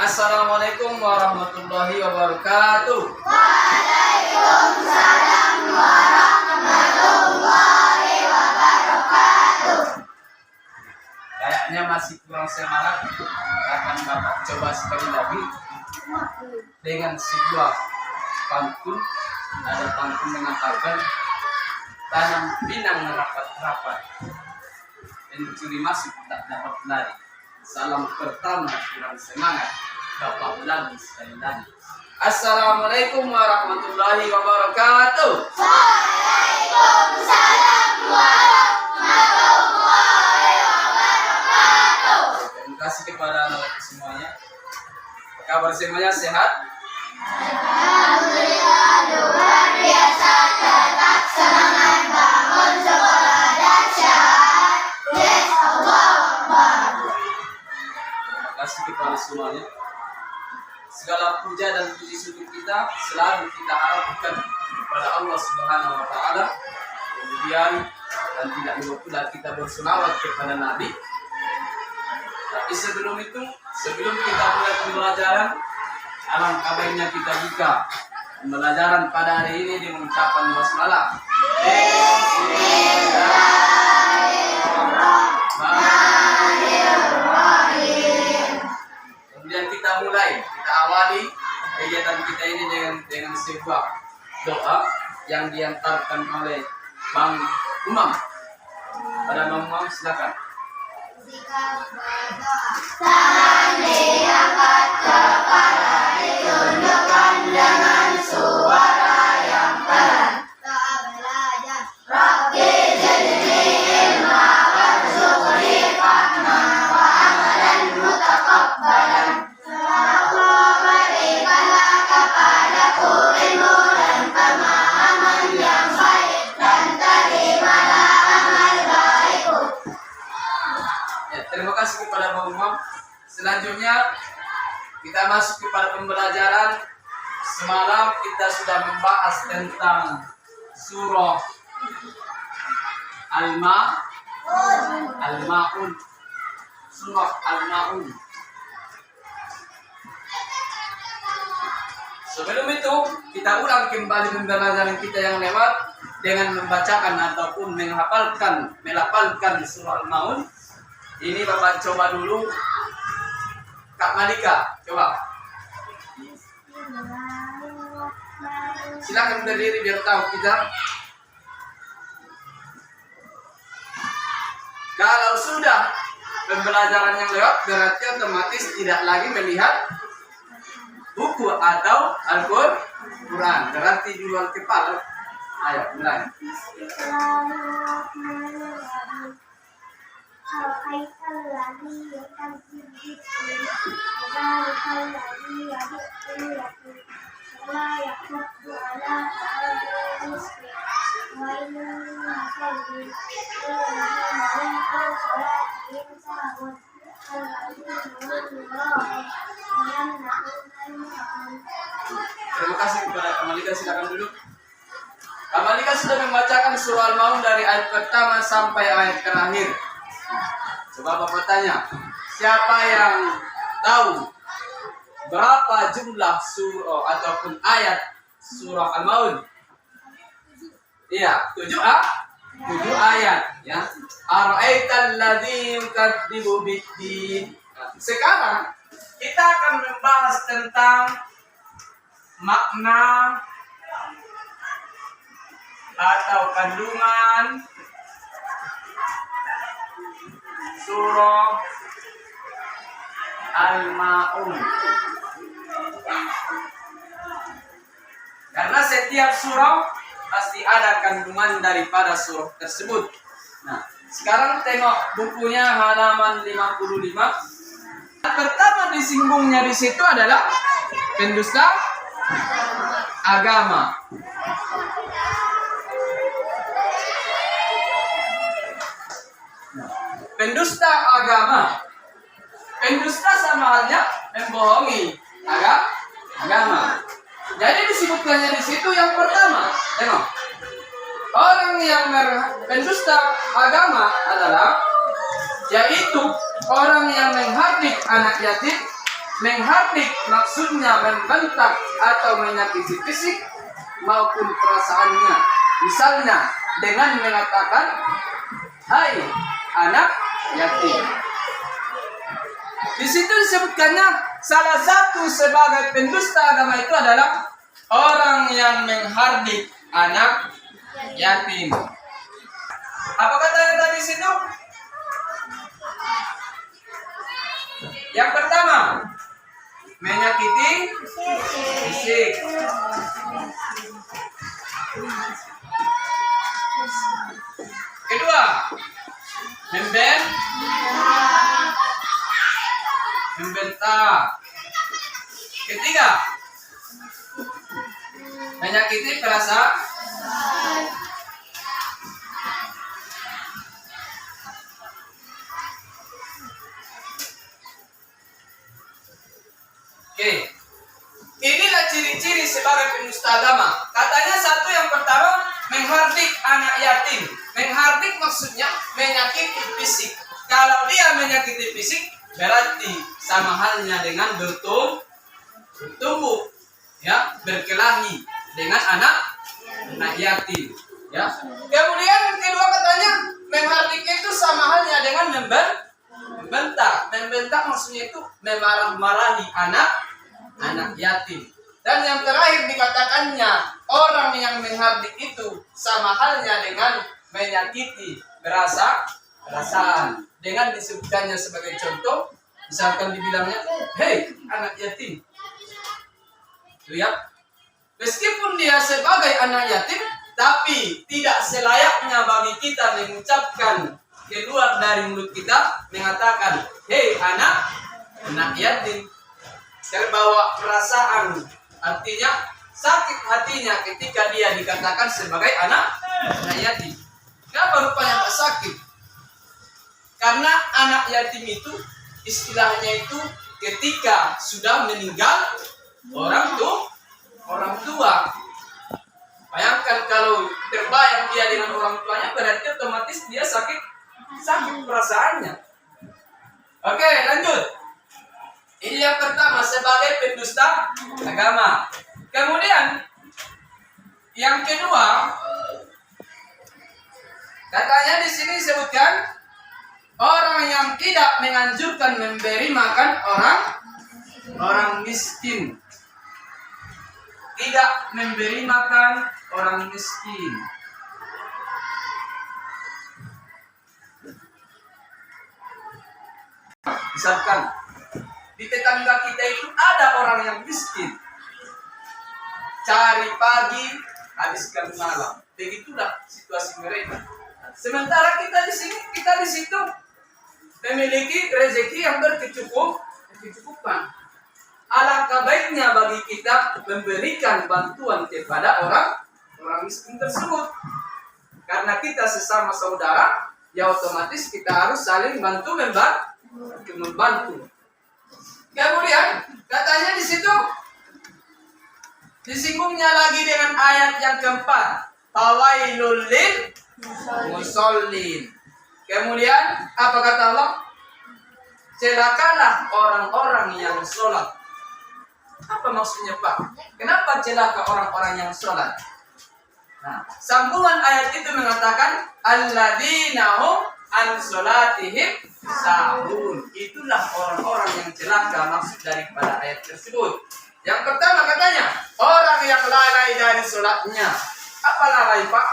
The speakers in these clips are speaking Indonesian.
Assalamualaikum warahmatullahi wabarakatuh. Waalaikumsalam warahmatullahi wabarakatuh. Kayaknya masih kurang semangat. Akan Bapak coba sekali lagi dengan sebuah pantun. Ada pantun mengatakan tanam pinang rapat-rapat, pencuri masuk tak dapat lari. Salam pertama kurang semangat, Bapak ulangi sekali lagi. Assalamualaikum warahmatullahi wabarakatuh. Waalaikumsalam warahmatullahi wabarakatuh. Terima kasih kepada anak semuanya. Kabar semuanya sehat? Alhamdulillah, luar biasa, tetap semangat bangun sekolah dahsyat. Yes, Allah Akbar. Terima kasih kepada semuanya. Segala puja dan puji syukur kita selalu kita harapkan kepada Allah Subhanahu wa taala. Kemudian dan tidak lupa pula kita berselawat kepada Nabi. Tapi sebelum itu, sebelum kita mulai pembelajaran, alangkah baiknya kita buka pembelajaran pada hari ini dengan ucapan basmalah. Kemudian kita mulai, kita awali kegiatan kita ini dengan sebuah doa yang diantarkan oleh Bang Umam. Pada Bang Umam, silakan. Tangan diangkat, kepala ditundukkan dengan suara yang pelan. Doa belajar. Rabbi zidni ilma warzuqni fahma wa amalan mutaqabbalan. Allah berikanlah kepadaku ilmu dan pemahaman yang baik, dan terimalah amal baikku. Ya, terima kasih kepada Bang Umam. Selanjutnya kita masuk kepada pembelajaran. Semalam kita sudah membahas tentang surah Al-Ma'un. Surah Al-Ma'un. Sebelum itu kita ulang kembali pembelajaran kita yang lewat dengan membacakan ataupun melafalkan surah Al-Ma'un. Ini Bapak coba dulu. Kak Malika, coba. Silakan berdiri biar tahu kita. Kalau sudah pembelajaran yang lewat, berarti otomatis tidak lagi melihat buku atau Al-Quran. Berarti di luar kepala. Ayo, mulai. أرأيت الذي يكذب بالدين فذلك الذي يدع اليتيم ولا يحض على طعام المسكين وإنك الذين هم عن صلاتهم ساهون الذين هم يراءون ويمنعون الماعون. Terima kasih kepada Kamalika, silakan duduk. Kamalika sudah membacakan surah Al-Ma'un dari ayat pertama sampai ayat terakhir. Coba Bapak tanya, siapa yang tahu berapa jumlah surah ataupun ayat surah Al-Ma'un? Iya, 7 ayat ya. Ara'aital ladzi yukadzibu biddin. Sekarang kita akan membahas tentang makna atau kandungan surah Al-Ma'un. Karena setiap surah pasti ada kandungan daripada surah tersebut. Nah, sekarang tengok bukunya halaman 55. Pertama disinggungnya di situ adalah pendusta agama. Pendusta agama. Pendusta sama halnya membohongi agama. Jadi disebutkannya di situ yang pertama. Tengok. Orang yang pendusta agama adalah yaitu orang yang menghardik anak yatim menghardik maksudnya membentak atau menyakiti fisik maupun perasaannya. Misalnya dengan mengatakan, "Hai anak yatim." Di situ disebutkannya salah satu sebagai pendusta agama itu adalah orang yang menghardik anak yatim. Apa katanya tadi situ? Yang pertama, menyakiti fisik. Kedua, membentak. Ketiga, menyakiti perasaan. Oke, inilah ciri-ciri sebagai pendusta agama. Katanya satu, yang pertama, menghardik anak yatim. Menghardik maksudnya menyakiti fisik. Kalau dia menyakiti fisik, berarti sama halnya dengan bertumbuh, ya, berkelahi dengan anak yatim. Ya. Kemudian kedua katanya, menghardik itu sama halnya dengan membentak. Membentak maksudnya itu memarah-marahi anak yatim. Dan yang terakhir dikatakannya, orang yang menghardik itu sama halnya dengan menyakiti perasaan. Dengan disebutkannya sebagai contoh, misalkan dibilangnya, "Hei anak yatim." Lihat, meskipun dia sebagai anak yatim, tapi tidak selayaknya bagi kita mengucapkan keluar dari mulut kita mengatakan, "Hei anak yatim." Terbawa perasaan, artinya sakit hatinya ketika dia dikatakan sebagai anak yatim. Kenapa rupanya tak sakit? Karena anak yatim itu istilahnya itu ketika sudah meninggal orang tua. Bayangkan kalau terbayang dia dengan orang tuanya, berarti otomatis dia sakit perasaannya. Oke, lanjut. Ini yang pertama sebagai pendusta agama. Kemudian yang kedua, katanya di sini disebutkan orang yang tidak menganjurkan memberi makan orang miskin. Tidak memberi makan orang miskin. Misalkan di tetangga kita itu ada orang yang miskin. Cari pagi, habiskan malam. Begitulah situasi mereka. Sementara kita di sini, kita di situ memiliki rezeki yang berkecukupan. Alangkah baiknya bagi kita memberikan bantuan kepada orang miskin tersebut. Karena kita sesama saudara, ya otomatis kita harus saling membantu. Kemudian katanya di situ disinggungnya lagi dengan ayat yang keempat, fawailul lil musallin. Kemudian apa kata Allah? Celakalah orang-orang yang sholat. Apa maksudnya Pak? Kenapa celaka orang-orang yang sholat? Nah, sambungan ayat itu mengatakan alladzina hum an sholatihim sahun. Itulah orang-orang yang celaka maksud daripada ayat tersebut. Yang pertama katanya orang yang lalai dari sholatnya. Apa lalai Pak?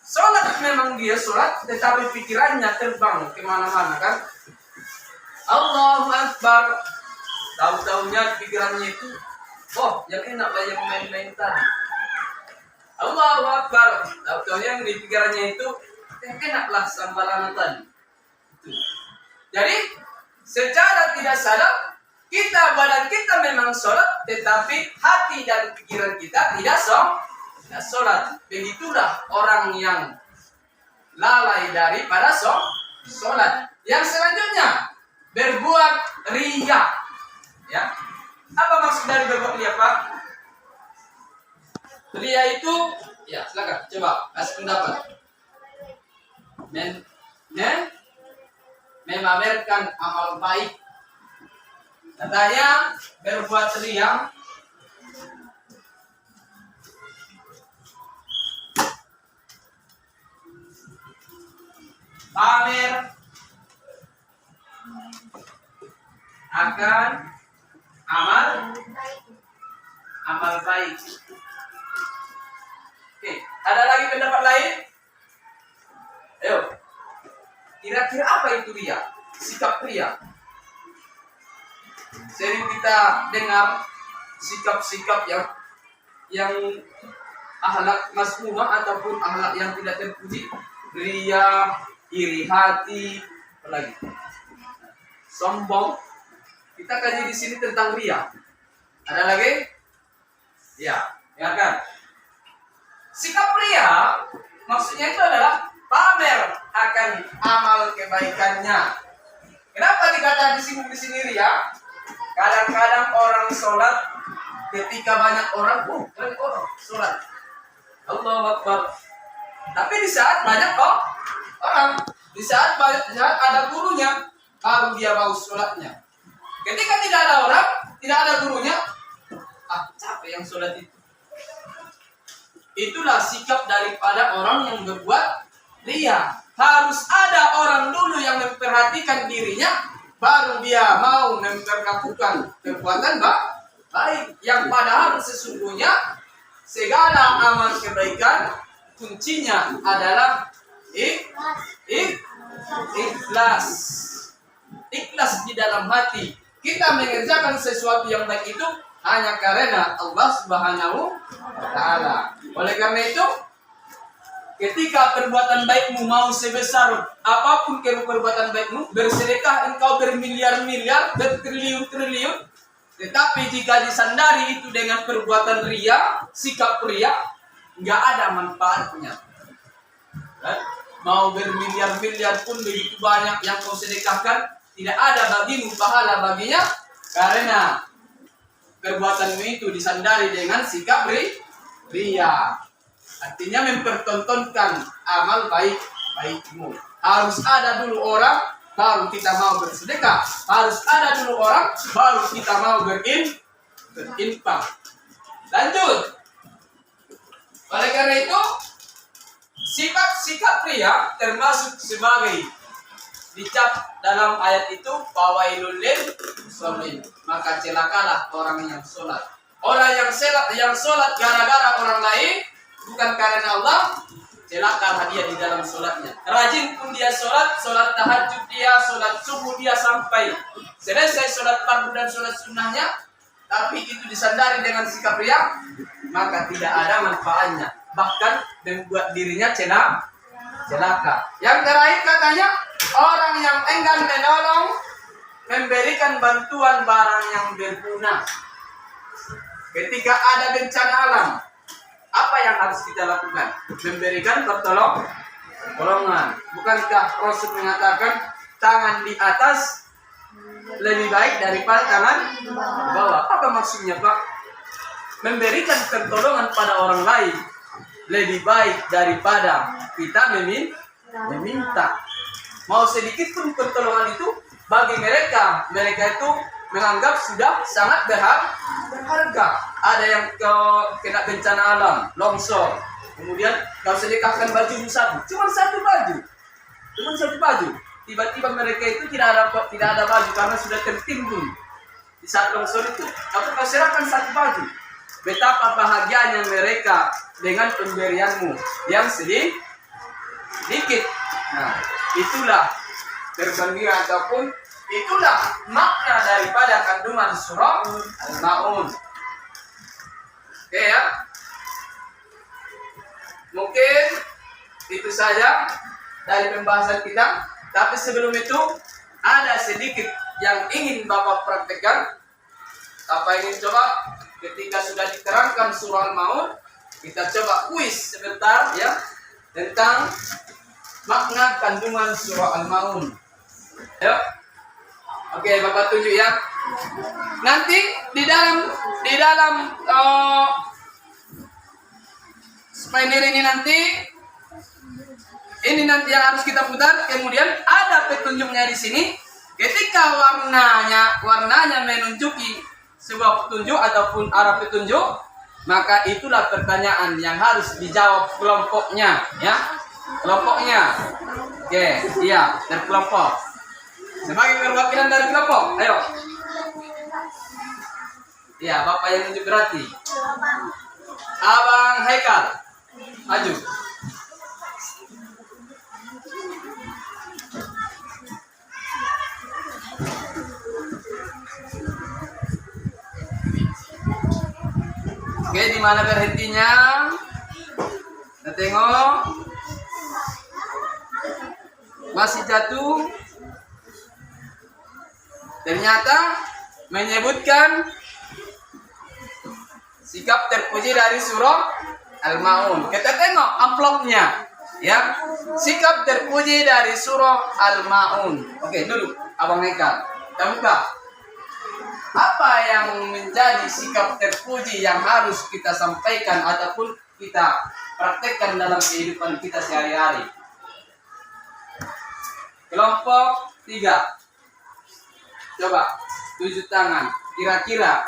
Sholat memang dia sholat, tetapi pikirannya terbang kemana-mana kan? Allahu Akbar. Tahu-tahunya pikirannya itu, oh yang enak lah yang main-main tadi. Allahu Akbar. Tahu-tahunya yang di pikirannya itu, yang enak lah sambalan tadi. Jadi secara tidak sadar badan kita memang sholat, tetapi hati dan pikiran kita tidak sholat. Begitulah orang yang lalai daripada sholat. Yang selanjutnya berbuat riya. Ya, apa maksud dari berbuat riya Pak? Riya itu, ya silakan coba kasih pendapat. Memamerkan amal baik Katanya berbuat riya pamer akan amal baik. Oke, ada lagi pendapat lain? Ayo. Kira-kira apa itu riya? Sikap riya. Sering kita dengar sikap-sikap yang akhlak mazmumah ataupun akhlak yang tidak terpuji. Riya, iri hati, apa lagi? Sombong. Kita kaji di sini tentang riya. Ada lagi? Ya, kan? Sikap riya maksudnya itu adalah pamer akan amal kebaikannya. Kenapa dikatakan di sini riya? Kadang-kadang orang sholat ketika banyak orang, banyak orang sholat, Allahu Akbar. Tapi di saat banyak orang, di saat ada gurunya, baru dia mau sholatnya. Ketika tidak ada orang, tidak ada gurunya, capek yang sholat itu. Itulah sikap daripada orang yang berbuat riya. Harus ada orang dulu yang memperhatikan dirinya, baru dia mau memperlakukan perbuatan baik. Yang padahal sesungguhnya segala amal kebaikan kuncinya adalah ikhlas. Ikhlas di dalam hati. Kita mengerjakan sesuatu yang baik itu hanya karena Allah Subhanahu wa Ta'ala. Oleh karena itu, ketika perbuatan baikmu mau sebesar apapun perbuatan baikmu, bersedekah engkau bermiliar-miliar, bertriliun-triliun, tetapi jika disandari itu dengan perbuatan riya, sikap riya, nggak ada manfaatnya. Mau bermiliar-miliar pun begitu banyak yang kau sedekahkan, tidak ada bagimu pahala baginya, karena perbuatanmu itu disandari dengan sikap riya. Artinya mempertontonkan amal baikmu. Harus ada dulu orang, baru kita mau bersedekah. Harus ada dulu orang, baru kita mau berinfak. Lanjut. Oleh karena itu, sikap riya termasuk sebagai dicap dalam ayat itu fawailul lil musallin. Maka celakalah orang yang sholat. Orang yang sholat gara-gara orang lain, bukan karena Allah, celakalah dia di dalam sholatnya. Rajin pun dia sholat tahajud dia, sholat subuh dia sampai selesai sholat fardu dan sholat sunnahnya, tapi itu disandari dengan sikap riya, maka tidak ada manfaatnya. Bahkan membuat dirinya celaka. Yang terakhir katanya, orang yang enggan menolong, memberikan bantuan barang yang berguna. Ketika ada bencana alam, apa yang harus kita lakukan? Memberikan pertolongan. Bukankah Rasul mengatakan tangan di atas lebih baik daripada tangan di bawah? Apa maksudnya, Pak? Memberikan pertolongan pada orang lain lebih baik daripada kita meminta. Mau sedikit pun pertolongan itu bagi mereka itu menganggap sudah sangat berharga. Ada yang kena bencana alam, longsor, kemudian kau sedekahkan baju satu, cuma satu baju. Tiba-tiba mereka itu tidak ada baju karena sudah tertimbun di saat longsor itu. Tapi kau serahkan satu baju. Betapa bahagianya mereka dengan pemberianmu yang sedikit. Nah, itulah perbandingan ataupun itulah makna daripada kandungan surah Al-Maun. Oke ya. Mungkin itu saja dari pembahasan kita. Tapi sebelum itu ada sedikit yang ingin Bapak praktekkan. Apa ingin coba? Ketika sudah diterangkan surah Al-Maun, kita coba kuis sebentar ya tentang makna kandungan surah Al-Maun. Yuk. Oke, Bapak tunjuk ya. Nanti di dalam spider ini nanti yang harus kita putar. Kemudian ada petunjuknya di sini. Ketika warnanya menunjuki sebuah petunjuk ataupun arah petunjuk, maka itulah pertanyaan yang harus dijawab kelompoknya, ya. Kelompoknya. Oke, iya, dari kelompok. Sebagai perwakilan dari kelompok, ayo. Iya, Bapak yang tunjuk berarti. Abang Haikal, maju. Oke, di mana berhentinya? Kita tengok. Masih jatuh. Ternyata menyebutkan sikap terpuji dari surah Al-Maun. Kita tengok amplopnya, ya. Sikap terpuji dari surah Al-Maun. Oke, dulu Abang Haikal. Kita buka. Apa yang menjadi sikap terpuji yang harus kita sampaikan ataupun kita praktekkan dalam kehidupan kita sehari-hari? Kelompok 3. Coba tunjuk tangan. Kira-kira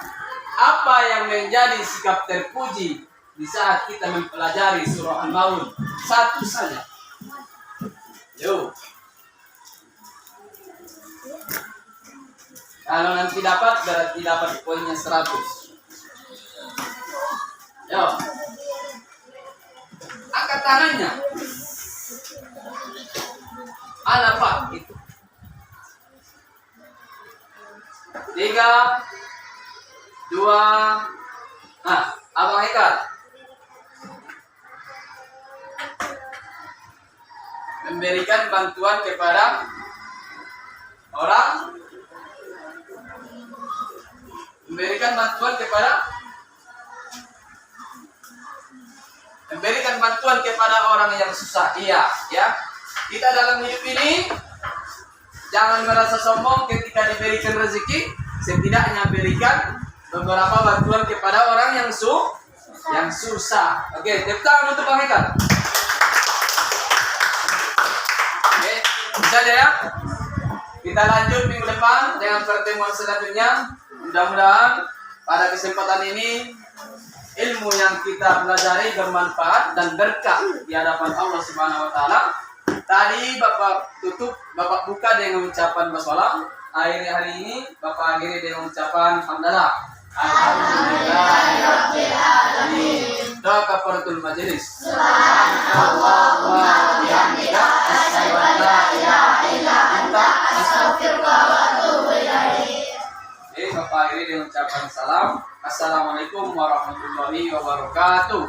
apa yang menjadi sikap terpuji di saat kita mempelajari surah Al-Maun? Satu saja. Yo. Kalau nanti dapat, berarti dapat poinnya 100. Yo. Angkat tangannya. Ada Pak itu. 3, 2, Abang Haikal. Memberikan bantuan kepada orang. Memberikan bantuan kepada orang yang susah. Iya, ya. Kita dalam hidup ini jangan merasa sombong ketika diberikan rezeki, setidaknya berikan beberapa bantuan kepada orang yang susah. Oke, tepuk tangan untuk Bang Haikal. Oke, bisa ya? Kita lanjut minggu depan dengan pertemuan selanjutnya. Mudah-mudahan pada kesempatan ini ilmu yang kita pelajari bermanfaat dan berkah di hadapan Allah Subhanahu wa taala. Tadi Bapak Bapak buka dengan ucapan basmalah. Akhir hari ini Bapak akhiri dengan ucapan hamdalah. Alhamdulillahirabbil alamin. Doa kafaratul majelis. Subhanallah wa bihamdika asyhadu an la ilaha illa anta astaghfiruka wa atubu ilaik. Bapak akhiri dengan ucapan salam. Assalamualaikum warahmatullahi wabarakatuh.